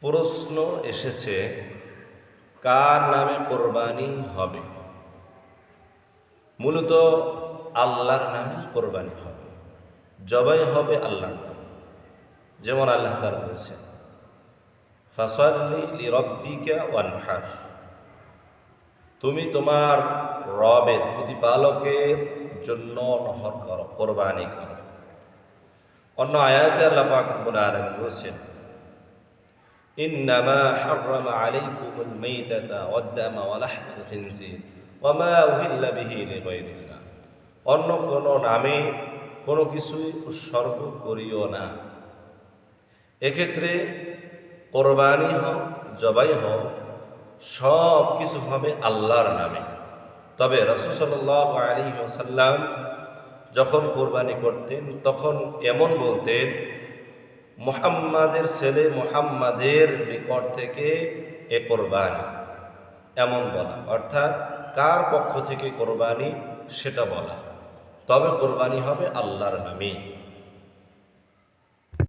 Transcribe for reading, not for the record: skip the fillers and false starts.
প্রশ্ন এসেছে কার নামে কোরবানি হবে। মূলত আল্লাহর নামে কোরবানি হবে, জবাই হবে আল্লাহর নামে। যেমন আল্লাহ তাআলা বলেছেন ফাসাল্লি লিরাব্বিকা ওয়ানহার, তুমি তোমার রবের প্রতিপালকের জন্য নহর করো, কোরবানি করো। অন্য আয়াতে আল্লাহ পাক রব্বুল আলামিন বলেছেন ইন্নামা হাররামা আলাইকুমুল মাইতাতা ওয়াদ-দামা ওয়া লাহমাল খিনজির ওয়া মা উহিল্লা বিহি লিগায়রিল্লাহ, অন্য কোনো নামে কোনো কিছুই উৎসর্গ করিও না। এক্ষেত্রে কোরবানি হোক জবাই হোক সব কিছু হবে আল্লাহর নামে। তবে রাসূল সাল্লাল্লাহু আলাইহি ওয়াসাল্লাম যখন কোরবানি করতেন তখন এমন বলতেন মুহাম্মাদের ছেলে মুহাম্মাদের নিকট থেকে এ কোরবানি, এমন বলা, অর্থাৎ কার পক্ষ থেকে কোরবানি সেটা বলা। তবে কোরবানি হবে আল্লাহর নামে।